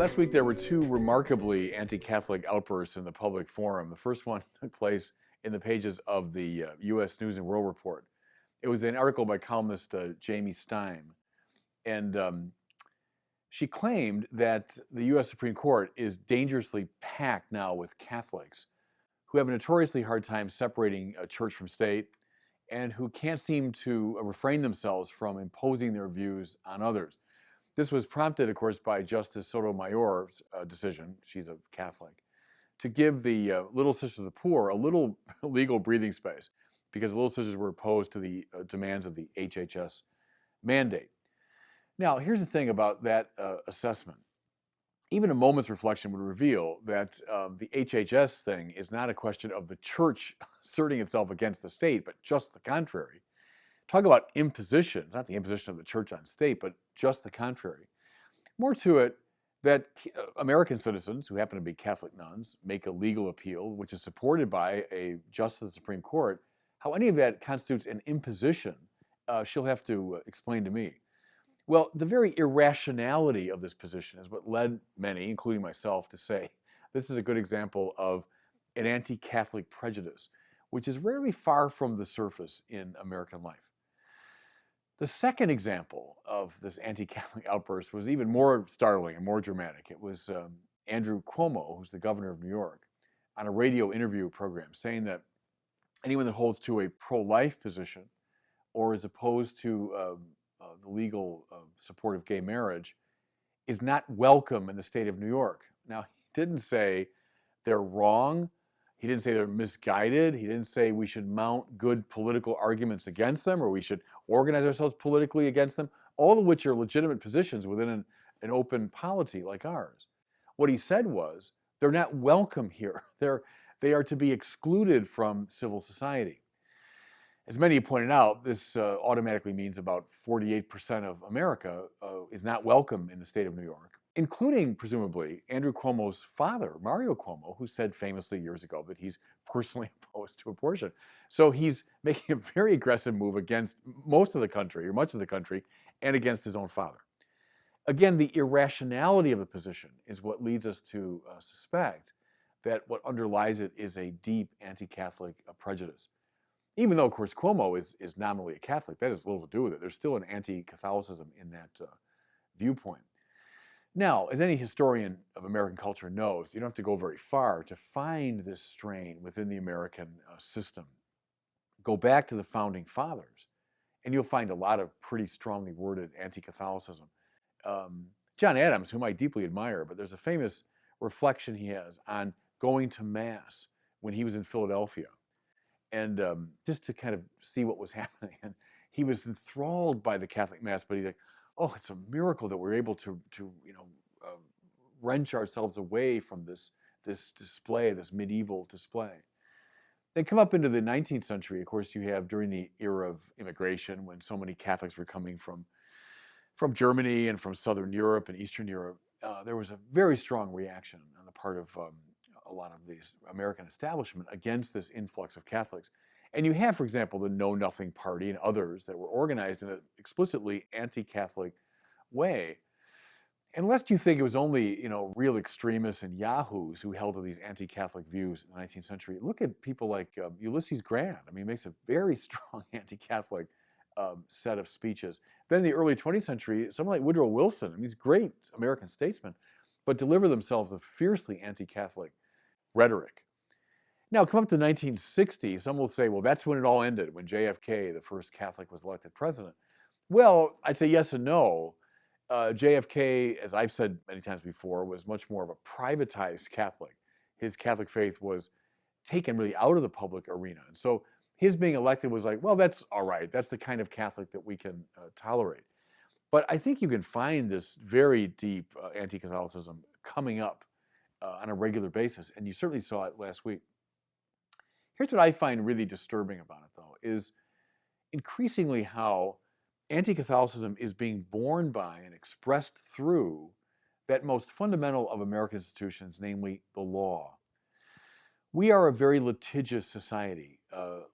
Last week, there were two remarkably anti-Catholic outbursts in the public forum. The first one took place in the pages of the U.S. News and World Report. It was an article by columnist Jamie Stein, and she claimed that the U.S. Supreme Court is dangerously packed now with Catholics who have a notoriously hard time separating church from state and who can't seem to refrain themselves from imposing their views on others. This was prompted, of course, by Justice Sotomayor's decision, she's a Catholic, to give the Little Sisters of the Poor a little legal breathing space because the Little Sisters were opposed to the demands of the HHS mandate. Now, here's the thing about that assessment. Even a moment's reflection would reveal that the HHS thing is not a question of the church asserting itself against the state, but just the contrary. Talk about imposition, not the imposition of the church on state, but just the contrary. More to it that American citizens who happen to be Catholic nuns make a legal appeal, which is supported by a justice of the Supreme Court. How any of that constitutes an imposition, she'll have to explain to me. Well, the very irrationality of this position is what led many, including myself, to say this is a good example of an anti-Catholic prejudice, which is rarely far from the surface in American life. The second example of this anti-Catholic outburst was even more startling and more dramatic. It was Andrew Cuomo, who's the governor of New York, on a radio interview program saying that anyone that holds to a pro-life position or is opposed to the legal support of gay marriage is not welcome in the state of New York. Now, he didn't say they're wrong. He didn't say they're misguided. He didn't say we should mount good political arguments against them or we should organize ourselves politically against them, all of which are legitimate positions within an open polity like ours. What he said was they're not welcome here. They are to be excluded from civil society. As many have pointed out, this automatically means about 48% of America is not welcome in the state of New York, including, presumably, Andrew Cuomo's father, Mario Cuomo, who said famously years ago that he's personally opposed to abortion. So he's making a very aggressive move against most of the country, or much of the country, and against his own father. Again, the irrationality of the position is what leads us to suspect that what underlies it is a deep anti-Catholic prejudice. Even though, of course, Cuomo is nominally a Catholic, that has little to do with it. There's still an anti-Catholicism in that viewpoint. Now, as any historian of American culture knows, you don't have to go very far to find this strain within the American system. Go back to the founding fathers, and you'll find a lot of pretty strongly worded anti-Catholicism. John Adams, whom I deeply admire, but there's a famous reflection he has on going to Mass when he was in Philadelphia. And just to kind of see what was happening. And he was enthralled by the Catholic Mass, but he's like, oh, it's a miracle that we're able to wrench ourselves away from this display, this medieval display. Then come up into the 19th century, of course, you have during the era of immigration when so many Catholics were coming from Germany and from Southern Europe and Eastern Europe, there was a very strong reaction on the part of a lot of the American establishment against this influx of Catholics. And you have, for example, the Know Nothing Party and others that were organized in an explicitly anti-Catholic way. And lest you think it was only, real extremists and yahoos who held to these anti-Catholic views in the 19th century, look at people like Ulysses Grant. I mean, he makes a very strong anti-Catholic set of speeches. Then in the early 20th century, someone like Woodrow Wilson, I mean, he's a great American statesman, but deliver themselves a fiercely anti-Catholic rhetoric. Now, come up to the 1960s, some will say, well, that's when it all ended, when JFK, the first Catholic, was elected president. Well, I'd say yes and no. JFK, as I've said many times before, was much more of a privatized Catholic. His Catholic faith was taken really out of the public arena. And so his being elected was like, well, that's all right. That's the kind of Catholic that we can tolerate. But I think you can find this very deep anti-Catholicism coming up on a regular basis, and you certainly saw it last week. Here's what I find really disturbing about it, though, is increasingly how anti-Catholicism is being borne by and expressed through that most fundamental of American institutions, namely the law. We are a very litigious society.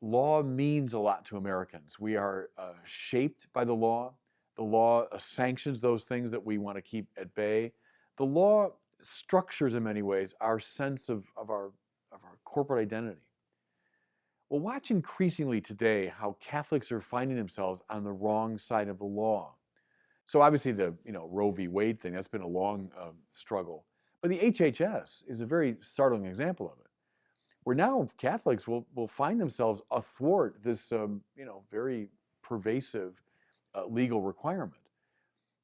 Law means a lot to Americans. We are shaped by the law. The law sanctions those things that we want to keep at bay. The law structures in many ways our sense of our corporate identity. Well, watch increasingly today how Catholics are finding themselves on the wrong side of the law. So obviously the Roe v. Wade thing, that's been a long struggle. But the HHS is a very startling example of it, where now Catholics will find themselves athwart this very pervasive legal requirement.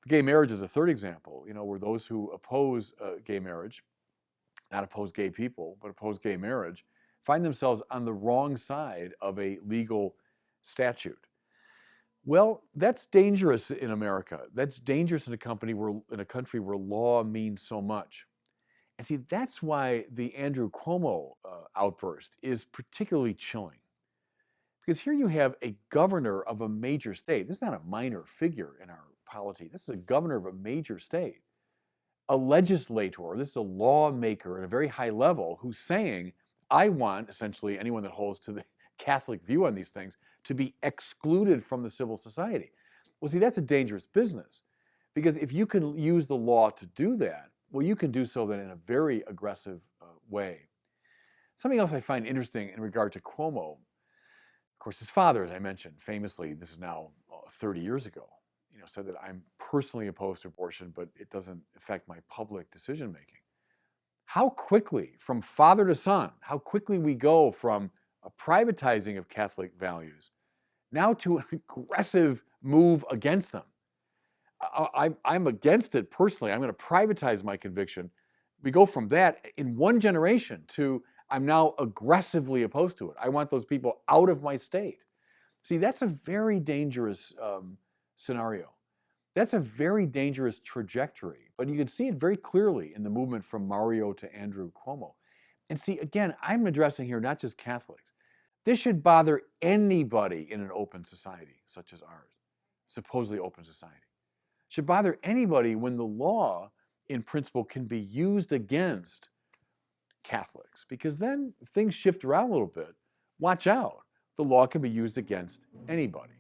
Gay marriage is a third example, where those who oppose gay marriage, not oppose gay people, but oppose gay marriage, find themselves on the wrong side of a legal statute. Well, that's dangerous in America. That's dangerous in a country where law means so much. And see, that's why the Andrew Cuomo outburst is particularly chilling. Because here you have a governor of a major state. This is not a minor figure in our polity. This is a governor of a major state, a legislator. This is a lawmaker at a very high level who's saying, I want essentially anyone that holds to the Catholic view on these things to be excluded from the civil society. Well, see, that's a dangerous business, because if you can use the law to do that, well, you can do so then in a very aggressive way. Something else I find interesting in regard to Cuomo, of course, his father, as I mentioned, famously, this is now 30 years ago, said that I'm personally opposed to abortion, but it doesn't affect my public decision making. How quickly, from father to son, how quickly we go from a privatizing of Catholic values now to an aggressive move against them. I'm against it personally. I'm going to privatize my conviction. We go from that in one generation to I'm now aggressively opposed to it. I want those people out of my state. See, that's a very dangerous scenario. That's a very dangerous trajectory, but you can see it very clearly in the movement from Mario to Andrew Cuomo. And see, again, I'm addressing here not just Catholics. This should bother anybody in an open society such as ours, supposedly open society. It should bother anybody when the law, in principle, can be used against Catholics, because then things shift around a little bit. Watch out. The law can be used against anybody.